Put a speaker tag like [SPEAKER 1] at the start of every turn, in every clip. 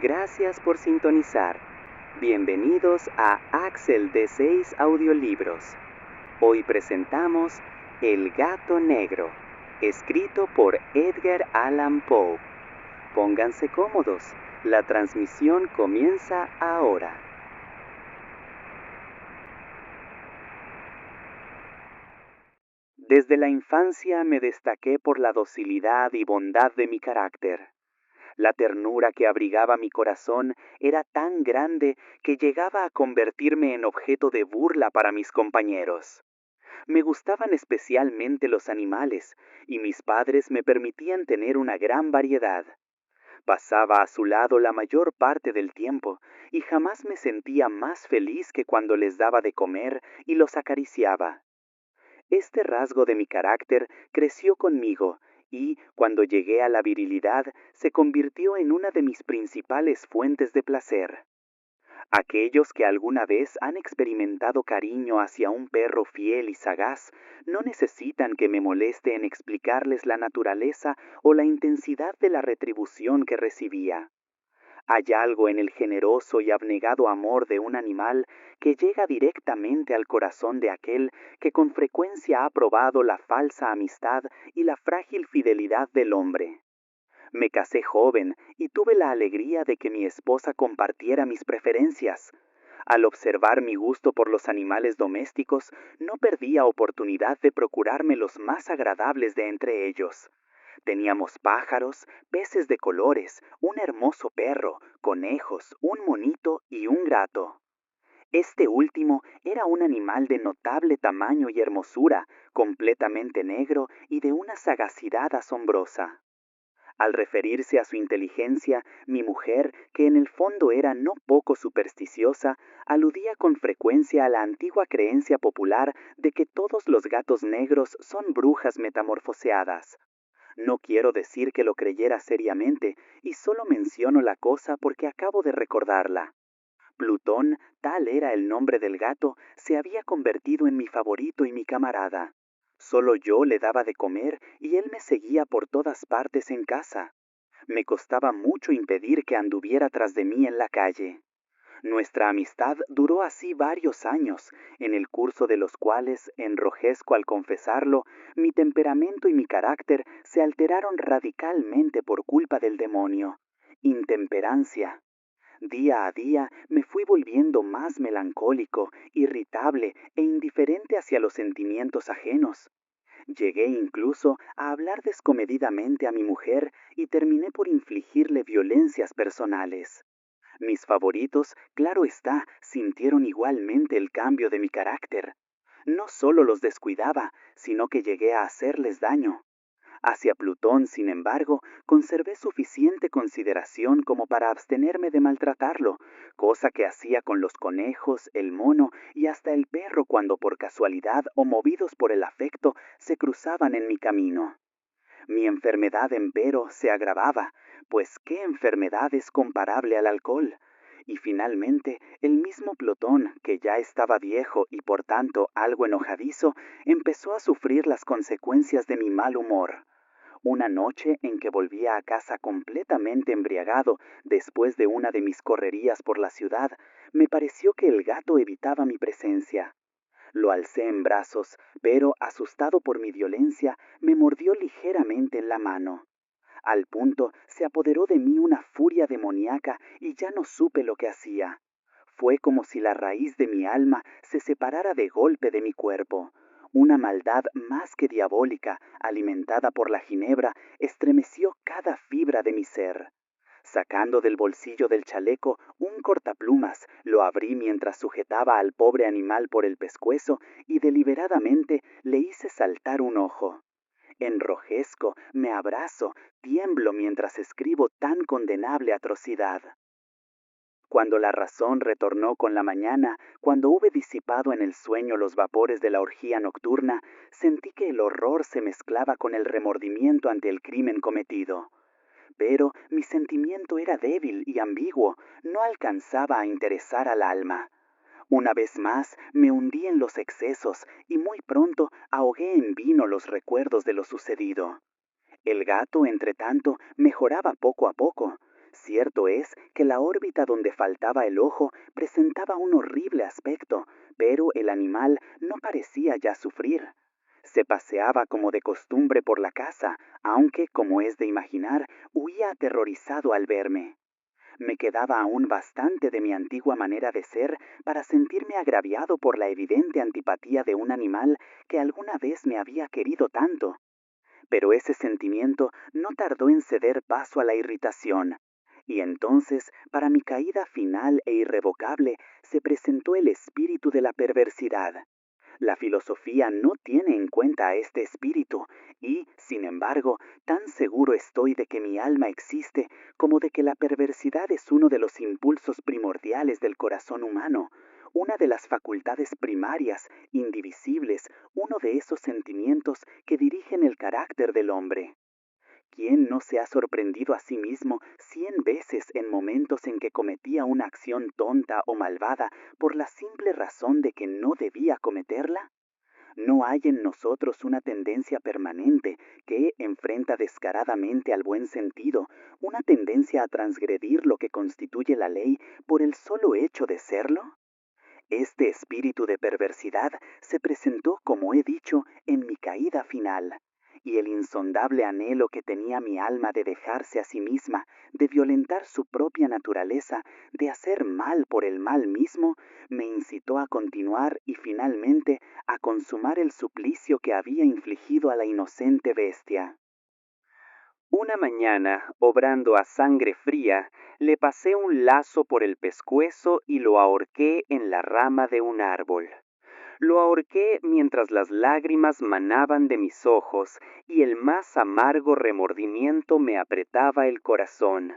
[SPEAKER 1] Gracias por sintonizar. Bienvenidos a Axel de 6 Audiolibros. Hoy presentamos El gato negro, escrito por Edgar Allan Poe. Pónganse cómodos, la transmisión comienza ahora. Desde la infancia me destaqué por la docilidad y bondad de mi carácter. La ternura que abrigaba mi corazón era tan grande que llegaba a convertirme en objeto de burla para mis compañeros. Me gustaban especialmente los animales, y mis padres me permitían tener una gran variedad. Pasaba a su lado la mayor parte del tiempo, y jamás me sentía más feliz que cuando les daba de comer y los acariciaba. Este rasgo de mi carácter creció conmigo y, cuando llegué a la virilidad, se convirtió en una de mis principales fuentes de placer. Aquellos que alguna vez han experimentado cariño hacia un perro fiel y sagaz no necesitan que me moleste en explicarles la naturaleza o la intensidad de la retribución que recibía. Hay algo en el generoso y abnegado amor de un animal que llega directamente al corazón de aquel que con frecuencia ha probado la falsa amistad y la frágil fidelidad del hombre. Me casé joven y tuve la alegría de que mi esposa compartiera mis preferencias. Al observar mi gusto por los animales domésticos, no perdía oportunidad de procurarme los más agradables de entre ellos. Teníamos pájaros, peces de colores, un hermoso perro, conejos, un monito y un gato. Este último era un animal de notable tamaño y hermosura, completamente negro y de una sagacidad asombrosa. Al referirse a su inteligencia, mi mujer, que en el fondo era no poco supersticiosa, aludía con frecuencia a la antigua creencia popular de que todos los gatos negros son brujas metamorfoseadas. No quiero decir que lo creyera seriamente, y solo menciono la cosa porque acabo de recordarla. Plutón, tal era el nombre del gato, se había convertido en mi favorito y mi camarada. Solo yo le daba de comer y él me seguía por todas partes en casa. Me costaba mucho impedir que anduviera tras de mí en la calle. Nuestra amistad duró así varios años, en el curso de los cuales, enrojezco al confesarlo, mi temperamento y mi carácter se alteraron radicalmente por culpa del demonio. Intemperancia. Día a día me fui volviendo más melancólico, irritable e indiferente hacia los sentimientos ajenos. Llegué incluso a hablar descomedidamente a mi mujer y terminé por infligirle violencias personales. Mis favoritos, claro está, sintieron igualmente el cambio de mi carácter. No solo los descuidaba, sino que llegué a hacerles daño. Hacia Plutón, sin embargo, conservé suficiente consideración como para abstenerme de maltratarlo, cosa que hacía con los conejos, el mono y hasta el perro cuando por casualidad o movidos por el afecto se cruzaban en mi camino. Mi enfermedad, empero, se agravaba, pues ¿qué enfermedad es comparable al alcohol? Y finalmente, el mismo Plutón, que ya estaba viejo y por tanto algo enojadizo, empezó a sufrir las consecuencias de mi mal humor. Una noche en que volvía a casa completamente embriagado después de una de mis correrías por la ciudad, me pareció que el gato evitaba mi presencia. Lo alcé en brazos, pero, asustado por mi violencia, me mordió ligeramente en la mano. Al punto se apoderó de mí una furia demoníaca y ya no supe lo que hacía. Fue como si la raíz de mi alma se separara de golpe de mi cuerpo. Una maldad más que diabólica, alimentada por la ginebra, estremeció cada fibra de mi ser. Sacando del bolsillo del chaleco un cortaplumas, lo abrí mientras sujetaba al pobre animal por el pescuezo y deliberadamente le hice saltar un ojo. Enrojezco, me abrazo, tiemblo mientras escribo tan condenable atrocidad. Cuando la razón retornó con la mañana, cuando hube disipado en el sueño los vapores de la orgía nocturna, sentí que el horror se mezclaba con el remordimiento ante el crimen cometido. Pero mi sentimiento era débil y ambiguo, no alcanzaba a interesar al alma. Una vez más me hundí en los excesos y muy pronto ahogué en vino los recuerdos de lo sucedido. El gato, entretanto, mejoraba poco a poco. Cierto es que la órbita donde faltaba el ojo presentaba un horrible aspecto, pero el animal no parecía ya sufrir. Se paseaba como de costumbre por la casa, aunque, como es de imaginar, huía aterrorizado al verme. Me quedaba aún bastante de mi antigua manera de ser para sentirme agraviado por la evidente antipatía de un animal que alguna vez me había querido tanto. Pero ese sentimiento no tardó en ceder paso a la irritación. Y entonces, para mi caída final e irrevocable, se presentó el espíritu de la perversidad. La filosofía no tiene en cuenta a este espíritu y, sin embargo, tan seguro estoy de que mi alma existe como de que la perversidad es uno de los impulsos primordiales del corazón humano, una de las facultades primarias, indivisibles, uno de esos sentimientos que dirigen el carácter del hombre. ¿Quién no se ha sorprendido a sí mismo 100 veces en momentos en que cometía una acción tonta o malvada por la simple razón de que no debía cometerla? ¿No hay en nosotros una tendencia permanente que enfrenta descaradamente al buen sentido, una tendencia a transgredir lo que constituye la ley por el solo hecho de serlo? Este espíritu de perversidad se presentó, como he dicho, en mi caída final, y el insondable anhelo que tenía mi alma de dejarse a sí misma, de violentar su propia naturaleza, de hacer mal por el mal mismo, me incitó a continuar y finalmente a consumar el suplicio que había infligido a la inocente bestia. Una mañana, obrando a sangre fría, le pasé un lazo por el pescuezo y lo ahorqué en la rama de un árbol. Lo ahorqué mientras las lágrimas manaban de mis ojos y el más amargo remordimiento me apretaba el corazón.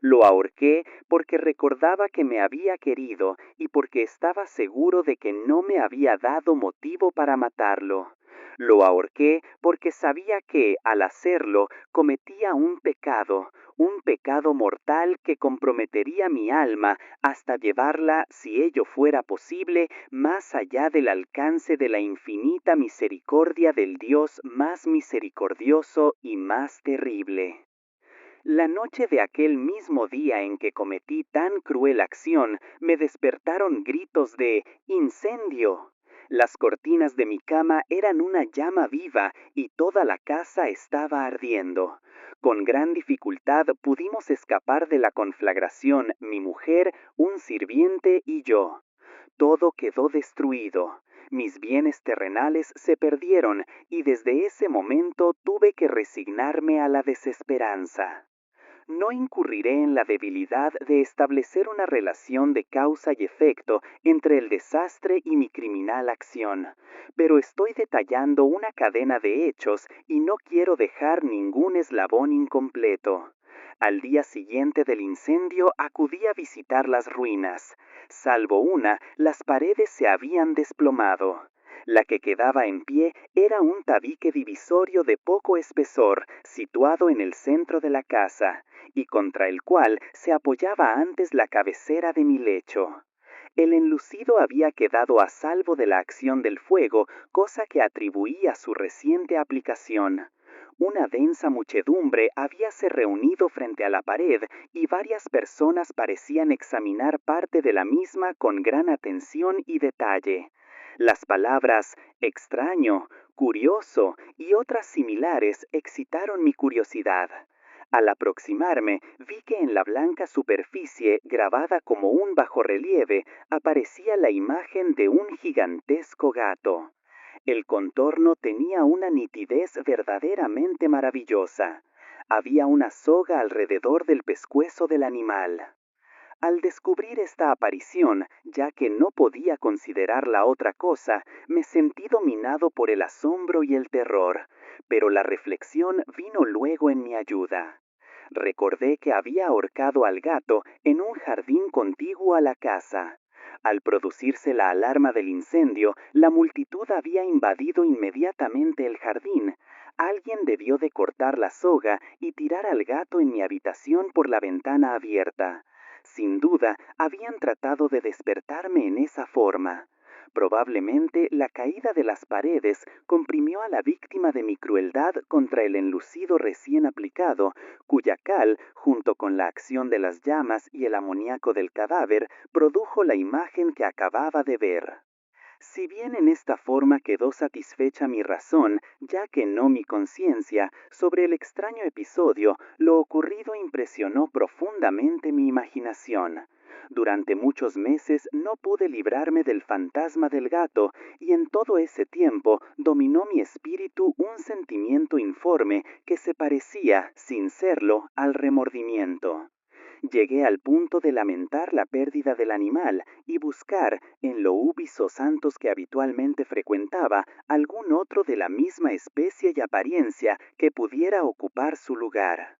[SPEAKER 1] Lo ahorqué porque recordaba que me había querido y porque estaba seguro de que no me había dado motivo para matarlo. Lo ahorqué porque sabía que, al hacerlo, cometía un pecado mortal que comprometería mi alma hasta llevarla, si ello fuera posible, más allá del alcance de la infinita misericordia del Dios más misericordioso y más terrible. La noche de aquel mismo día en que cometí tan cruel acción, me despertaron gritos de ¡incendio! Las cortinas de mi cama eran una llama viva y toda la casa estaba ardiendo. Con gran dificultad pudimos escapar de la conflagración, mi mujer, un sirviente y yo. Todo quedó destruido. Mis bienes terrenales se perdieron y desde ese momento tuve que resignarme a la desesperanza. No incurriré en la debilidad de establecer una relación de causa y efecto entre el desastre y mi criminal acción, pero estoy detallando una cadena de hechos y no quiero dejar ningún eslabón incompleto. Al día siguiente del incendio acudí a visitar las ruinas. Salvo una, las paredes se habían desplomado. La que quedaba en pie era un tabique divisorio de poco espesor, situado en el centro de la casa, y contra el cual se apoyaba antes la cabecera de mi lecho. El enlucido había quedado a salvo de la acción del fuego, cosa que atribuí a su reciente aplicación. Una densa muchedumbre habíase reunido frente a la pared y varias personas parecían examinar parte de la misma con gran atención y detalle. Las palabras extraño, curioso y otras similares excitaron mi curiosidad. Al aproximarme, vi que en la blanca superficie, grabada como un bajorrelieve, aparecía la imagen de un gigantesco gato. El contorno tenía una nitidez verdaderamente maravillosa. Había una soga alrededor del pescuezo del animal. Al descubrir esta aparición, ya que no podía considerarla otra cosa, me sentí dominado por el asombro y el terror, pero la reflexión vino luego en mi ayuda. Recordé que había ahorcado al gato en un jardín contiguo a la casa. Al producirse la alarma del incendio, la multitud había invadido inmediatamente el jardín. Alguien debió de cortar la soga y tirar al gato en mi habitación por la ventana abierta. Sin duda, habían tratado de despertarme en esa forma. Probablemente la caída de las paredes comprimió a la víctima de mi crueldad contra el enlucido recién aplicado, cuya cal, junto con la acción de las llamas y el amoníaco del cadáver, produjo la imagen que acababa de ver. Si bien en esta forma quedó satisfecha mi razón, ya que no mi conciencia, sobre el extraño episodio, lo ocurrido impresionó profundamente mi imaginación. Durante muchos meses no pude librarme del fantasma del gato, y en todo ese tiempo dominó mi espíritu un sentimiento informe que se parecía, sin serlo, al remordimiento. Llegué al punto de lamentar la pérdida del animal y buscar, en lo ubis o santos que habitualmente frecuentaba, algún otro de la misma especie y apariencia que pudiera ocupar su lugar.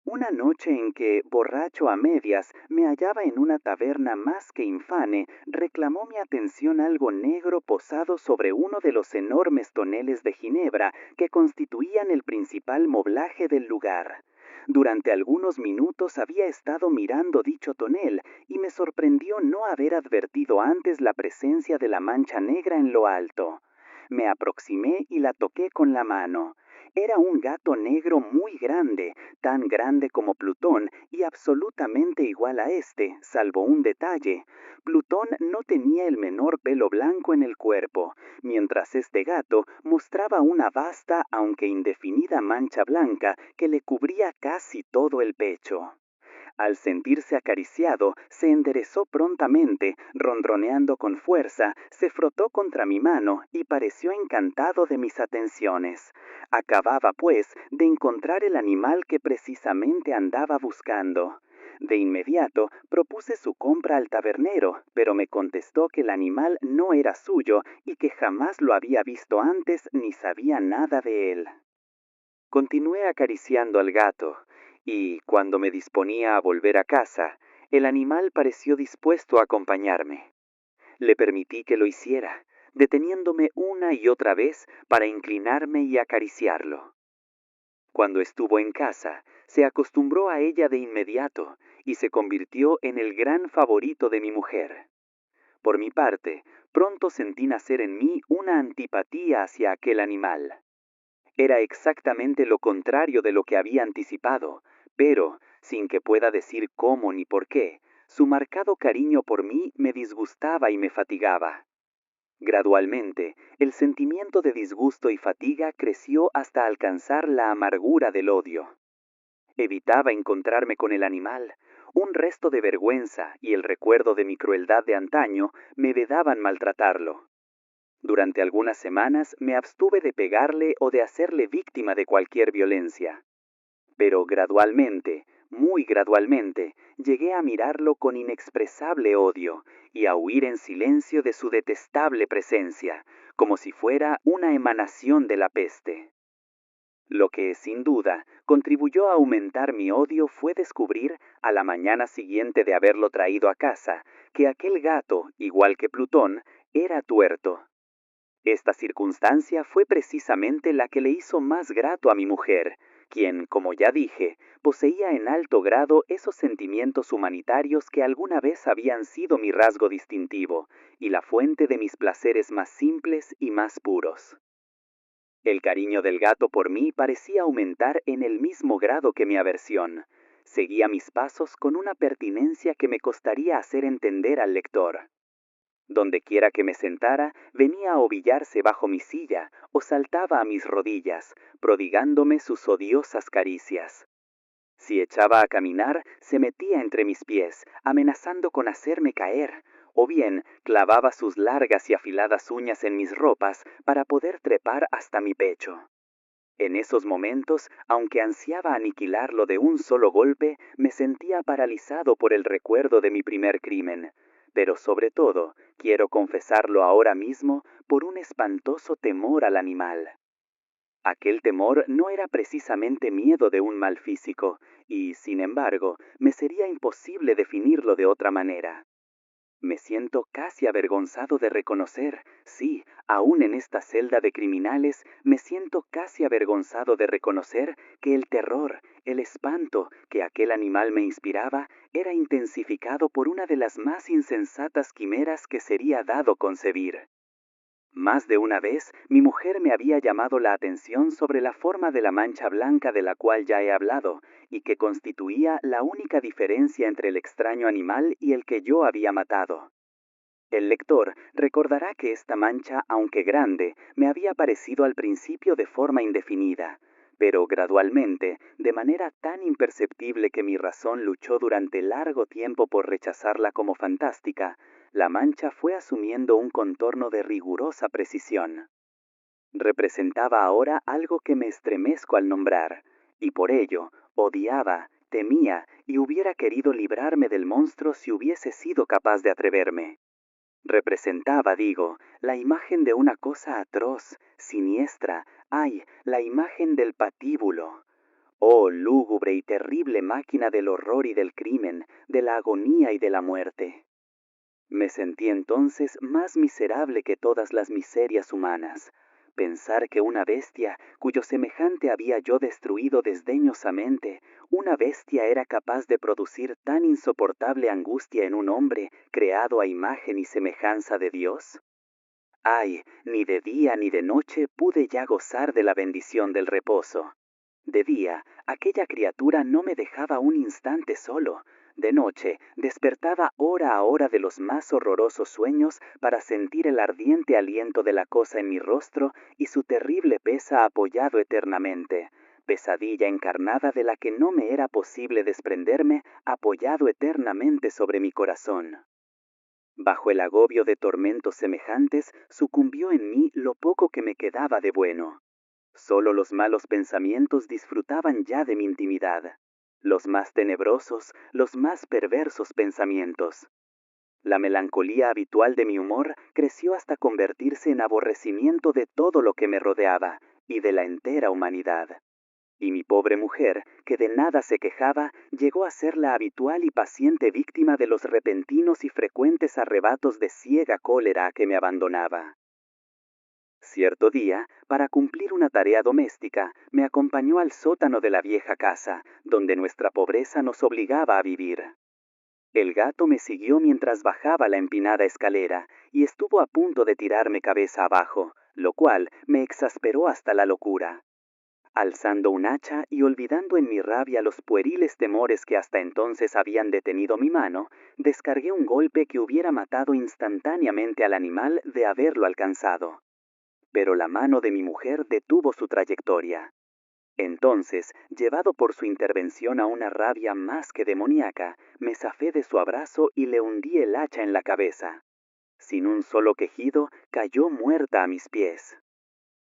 [SPEAKER 1] Una noche en que, borracho a medias, me hallaba en una taberna más que infame, reclamó mi atención algo negro posado sobre uno de los enormes toneles de ginebra que constituían el principal moblaje del lugar. Durante algunos minutos había estado mirando dicho tonel y me sorprendió no haber advertido antes la presencia de la mancha negra en lo alto. Me aproximé y la toqué con la mano. Era un gato negro muy grande, tan grande como Plutón y absolutamente igual a este, salvo un detalle. Plutón no tenía el menor pelo blanco en el cuerpo, mientras este gato mostraba una vasta, aunque indefinida mancha blanca que le cubría casi todo el pecho. Al sentirse acariciado, se enderezó prontamente, ronroneando con fuerza, se frotó contra mi mano y pareció encantado de mis atenciones. Acababa, pues, de encontrar el animal que precisamente andaba buscando. De inmediato propuse su compra al tabernero, pero me contestó que el animal no era suyo y que jamás lo había visto antes ni sabía nada de él. Continué acariciando al gato, y cuando me disponía a volver a casa, el animal pareció dispuesto a acompañarme. Le permití que lo hiciera, deteniéndome una y otra vez para inclinarme y acariciarlo. Cuando estuvo en casa, se acostumbró a ella de inmediato y se convirtió en el gran favorito de mi mujer. Por mi parte, pronto sentí nacer en mí una antipatía hacia aquel animal. Era exactamente lo contrario de lo que había anticipado, pero, sin que pueda decir cómo ni por qué, su marcado cariño por mí me disgustaba y me fatigaba. Gradualmente, el sentimiento de disgusto y fatiga creció hasta alcanzar la amargura del odio. Evitaba encontrarme con el animal. Un resto de vergüenza y el recuerdo de mi crueldad de antaño me vedaban maltratarlo. Durante algunas semanas me abstuve de pegarle o de hacerle víctima de cualquier violencia. Pero gradualmente, muy gradualmente, llegué a mirarlo con inexpresable odio y a huir en silencio de su detestable presencia, como si fuera una emanación de la peste. Lo que, sin duda, contribuyó a aumentar mi odio fue descubrir, a la mañana siguiente de haberlo traído a casa, que aquel gato, igual que Plutón, era tuerto. Esta circunstancia fue precisamente la que le hizo más grato a mi mujer, quien, como ya dije, poseía en alto grado esos sentimientos humanitarios que alguna vez habían sido mi rasgo distintivo y la fuente de mis placeres más simples y más puros. El cariño del gato por mí parecía aumentar en el mismo grado que mi aversión. Seguía mis pasos con una pertinencia que me costaría hacer entender al lector. Donde quiera que me sentara, venía a ovillarse bajo mi silla o saltaba a mis rodillas, prodigándome sus odiosas caricias. Si echaba a caminar, se metía entre mis pies, amenazando con hacerme caer, o bien clavaba sus largas y afiladas uñas en mis ropas para poder trepar hasta mi pecho. En esos momentos, aunque ansiaba aniquilarlo de un solo golpe, me sentía paralizado por el recuerdo de mi primer crimen, pero sobre todo, quiero confesarlo ahora mismo, por un espantoso temor al animal. Aquel temor no era precisamente miedo de un mal físico, y, sin embargo, me sería imposible definirlo de otra manera. Me siento casi avergonzado de reconocer, sí, aún en esta celda de criminales, me siento casi avergonzado de reconocer que el terror, el espanto que aquel animal me inspiraba era intensificado por una de las más insensatas quimeras que sería dado concebir. Más de una vez, mi mujer me había llamado la atención sobre la forma de la mancha blanca de la cual ya he hablado, y que constituía la única diferencia entre el extraño animal y el que yo había matado. El lector recordará que esta mancha, aunque grande, me había parecido al principio de forma indefinida, pero gradualmente, de manera tan imperceptible que mi razón luchó durante largo tiempo por rechazarla como fantástica, la mancha fue asumiendo un contorno de rigurosa precisión. Representaba ahora algo que me estremezco al nombrar, y por ello odiaba, temía y hubiera querido librarme del monstruo si hubiese sido capaz de atreverme. Representaba, digo, la imagen de una cosa atroz, siniestra, la imagen del patíbulo. Oh, lúgubre y terrible máquina del horror y del crimen, de la agonía y de la muerte. Me sentí entonces más miserable que todas las miserias humanas. Pensar que una bestia, cuyo semejante había yo destruido desdeñosamente, una bestia era capaz de producir tan insoportable angustia en un hombre creado a imagen y semejanza de Dios. Ni de día ni de noche pude ya gozar de la bendición del reposo. De día, aquella criatura no me dejaba un instante solo. De noche, despertaba hora a hora de los más horrorosos sueños para sentir el ardiente aliento de la cosa en mi rostro y su terrible pesa apoyado eternamente, pesadilla encarnada de la que no me era posible desprenderme, apoyado eternamente sobre mi corazón. Bajo el agobio de tormentos semejantes, sucumbió en mí lo poco que me quedaba de bueno. Solo los malos pensamientos disfrutaban ya de mi intimidad, los más tenebrosos, los más perversos pensamientos. La melancolía habitual de mi humor creció hasta convertirse en aborrecimiento de todo lo que me rodeaba y de la entera humanidad. Y mi pobre mujer, que de nada se quejaba, llegó a ser la habitual y paciente víctima de los repentinos y frecuentes arrebatos de ciega cólera a que me abandonaba. Cierto día, para cumplir una tarea doméstica, me acompañó al sótano de la vieja casa, donde nuestra pobreza nos obligaba a vivir. El gato me siguió mientras bajaba la empinada escalera, y estuvo a punto de tirarme cabeza abajo, lo cual me exasperó hasta la locura. Alzando un hacha y olvidando en mi rabia los pueriles temores que hasta entonces habían detenido mi mano, descargué un golpe que hubiera matado instantáneamente al animal de haberlo alcanzado. Pero la mano de mi mujer detuvo su trayectoria. Entonces, llevado por su intervención a una rabia más que demoníaca, me zafé de su abrazo y le hundí el hacha en la cabeza. Sin un solo quejido, cayó muerta a mis pies.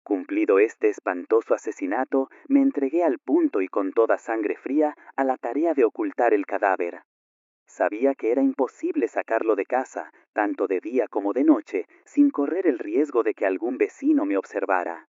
[SPEAKER 1] Cumplido este espantoso asesinato, me entregué al punto y con toda sangre fría a la tarea de ocultar el cadáver. Sabía que era imposible sacarlo de casa, tanto de día como de noche, sin correr el riesgo de que algún vecino me observara.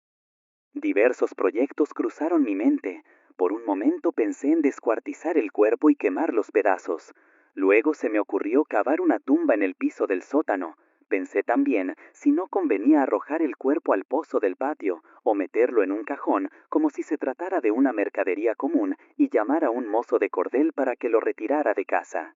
[SPEAKER 1] Diversos proyectos cruzaron mi mente. Por un momento pensé en descuartizar el cuerpo y quemar los pedazos. Luego se me ocurrió cavar una tumba en el piso del sótano. Pensé también si no convenía arrojar el cuerpo al pozo del patio o meterlo en un cajón como si se tratara de una mercadería común y llamar a un mozo de cordel para que lo retirara de casa.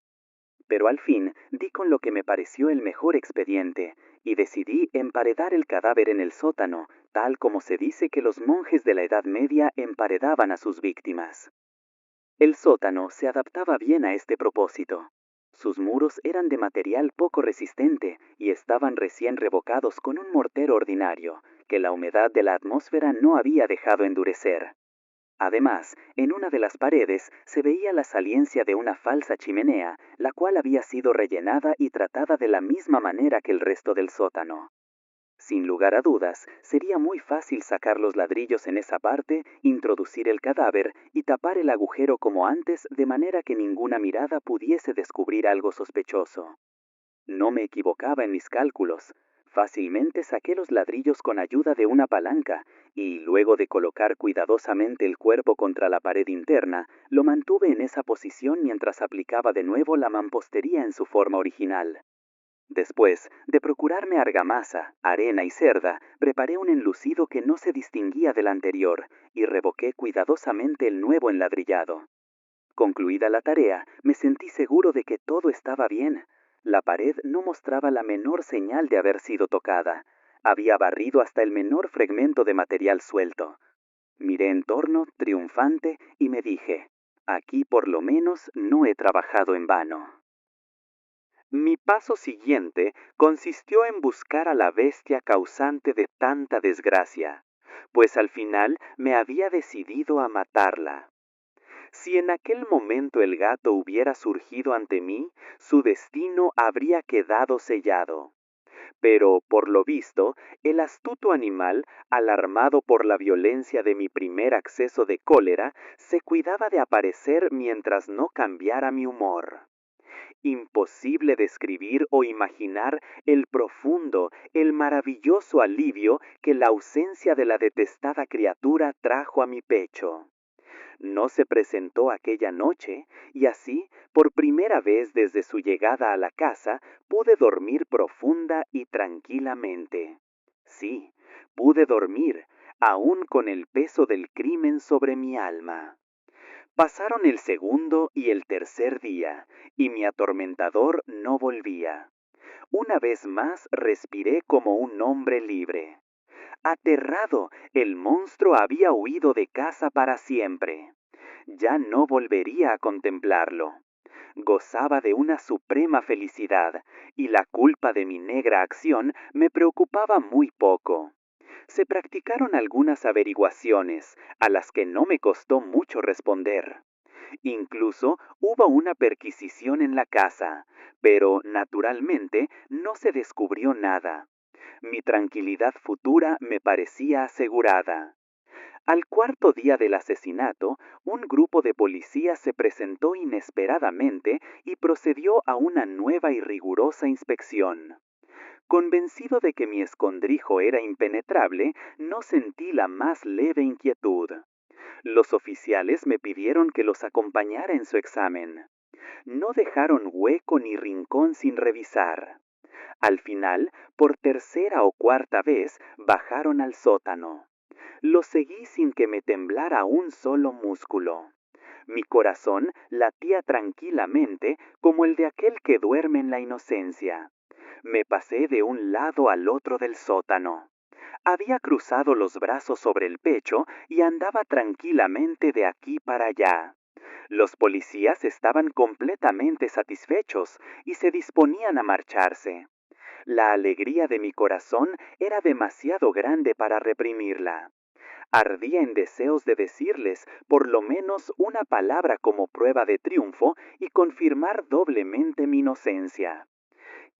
[SPEAKER 1] Pero al fin di con lo que me pareció el mejor expediente, y decidí emparedar el cadáver en el sótano, tal como se dice que los monjes de la Edad Media emparedaban a sus víctimas. El sótano se adaptaba bien a este propósito. Sus muros eran de material poco resistente y estaban recién revocados con un mortero ordinario, que la humedad de la atmósfera no había dejado endurecer. Además, en una de las paredes se veía la saliencia de una falsa chimenea, la cual había sido rellenada y tratada de la misma manera que el resto del sótano. Sin lugar a dudas, sería muy fácil sacar los ladrillos en esa parte, introducir el cadáver y tapar el agujero como antes, de manera que ninguna mirada pudiese descubrir algo sospechoso. No me equivocaba en mis cálculos. Fácilmente saqué los ladrillos con ayuda de una palanca y, luego de colocar cuidadosamente el cuerpo contra la pared interna, lo mantuve en esa posición mientras aplicaba de nuevo la mampostería en su forma original. Después de procurarme argamasa, arena y cerda, preparé un enlucido que no se distinguía del anterior y revoqué cuidadosamente el nuevo enladrillado. Concluida la tarea, me sentí seguro de que todo estaba bien. La pared no mostraba la menor señal de haber sido tocada. Había barrido hasta el menor fragmento de material suelto. Miré en torno, triunfante, y me dije, aquí por lo menos no he trabajado en vano. Mi paso siguiente consistió en buscar a la bestia causante de tanta desgracia, pues al final me había decidido a matarla. Si en aquel momento el gato hubiera surgido ante mí, su destino habría quedado sellado. Pero, por lo visto, el astuto animal, alarmado por la violencia de mi primer acceso de cólera, se cuidaba de aparecer mientras no cambiara mi humor. Imposible describir o imaginar el profundo, el maravilloso alivio que la ausencia de la detestada criatura trajo a mi pecho. No se presentó aquella noche, y así, por primera vez desde su llegada a la casa, pude dormir profunda y tranquilamente. Sí, pude dormir, aún con el peso del crimen sobre mi alma. Pasaron el segundo y el tercer día, y mi atormentador no volvía. Una vez más respiré como un hombre libre. Aterrado, el monstruo había huido de casa para siempre. Ya no volvería a contemplarlo. Gozaba de una suprema felicidad, y la culpa de mi negra acción me preocupaba muy poco. Se practicaron algunas averiguaciones, a las que no me costó mucho responder. Incluso hubo una perquisición en la casa, pero naturalmente no se descubrió nada. Mi tranquilidad futura me parecía asegurada. Al cuarto día del asesinato, un grupo de policías se presentó inesperadamente y procedió a una nueva y rigurosa inspección. Convencido de que mi escondrijo era impenetrable, no sentí la más leve inquietud. Los oficiales me pidieron que los acompañara en su examen. No dejaron hueco ni rincón sin revisar. Al final, por tercera o cuarta vez, bajaron al sótano. Lo seguí sin que me temblara un solo músculo. Mi corazón latía tranquilamente como el de aquel que duerme en la inocencia. Me pasé de un lado al otro del sótano. Había cruzado los brazos sobre el pecho y andaba tranquilamente de aquí para allá. Los policías estaban completamente satisfechos y se disponían a marcharse. La alegría de mi corazón era demasiado grande para reprimirla. Ardía en deseos de decirles por lo menos una palabra como prueba de triunfo y confirmar doblemente mi inocencia.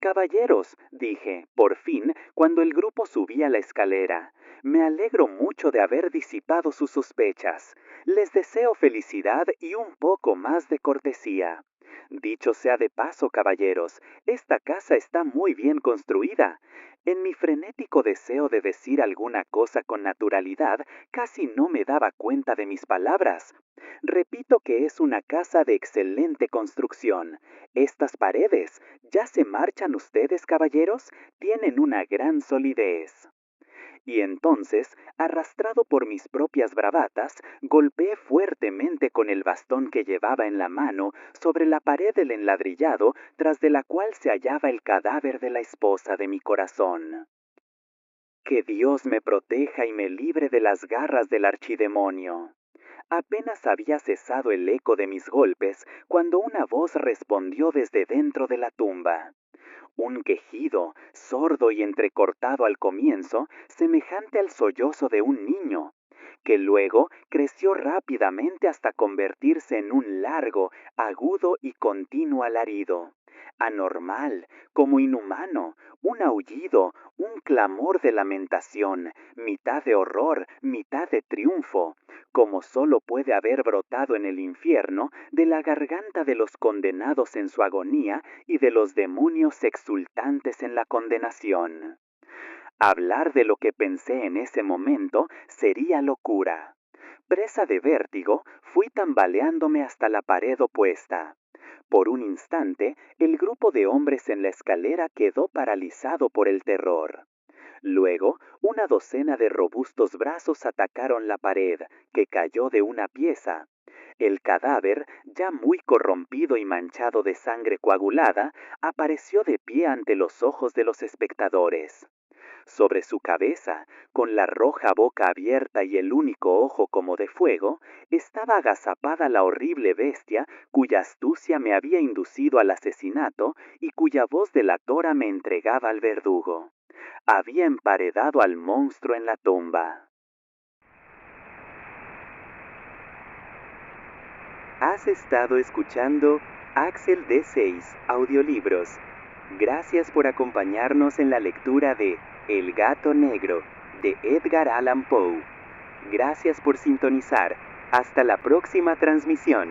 [SPEAKER 1] Caballeros, dije, por fin, cuando el grupo subía la escalera, me alegro mucho de haber disipado sus sospechas. Les deseo felicidad y un poco más de cortesía. Dicho sea de paso, caballeros, esta casa está muy bien construida. En mi frenético deseo de decir alguna cosa con naturalidad, casi no me daba cuenta de mis palabras. Repito que es una casa de excelente construcción. Estas paredes, ¿ya se marchan ustedes, caballeros? Tienen una gran solidez. Y entonces, arrastrado por mis propias bravatas, golpeé fuertemente con el bastón que llevaba en la mano sobre la pared del enladrillado, tras de la cual se hallaba el cadáver de la esposa de mi corazón. Que Dios me proteja y me libre de las garras del archidemonio. Apenas había cesado el eco de mis golpes cuando una voz respondió desde dentro de la tumba. Un quejido, sordo y entrecortado al comienzo, semejante al sollozo de un niño, que luego creció rápidamente hasta convertirse en un largo, agudo y continuo alarido. Anormal, como inhumano, un aullido, un clamor de lamentación, mitad de horror, mitad de triunfo, como solo puede haber brotado en el infierno de la garganta de los condenados en su agonía y de los demonios exultantes en la condenación. Hablar de lo que pensé en ese momento sería locura. Presa de vértigo, fui tambaleándome hasta la pared opuesta. Por un instante, el grupo de hombres en la escalera quedó paralizado por el terror. Luego, una docena de robustos brazos atacaron la pared, que cayó de una pieza. El cadáver, ya muy corrompido y manchado de sangre coagulada, apareció de pie ante los ojos de los espectadores. Sobre su cabeza, con la roja boca abierta y el único ojo como de fuego, estaba agazapada la horrible bestia cuya astucia me había inducido al asesinato y cuya voz delatora me entregaba al verdugo. Había emparedado al monstruo en la tumba. Has estado escuchando Axel D6 Audiolibros. Gracias por acompañarnos en la lectura de El gato negro de Edgar Allan Poe. Gracias por sintonizar. Hasta la próxima transmisión.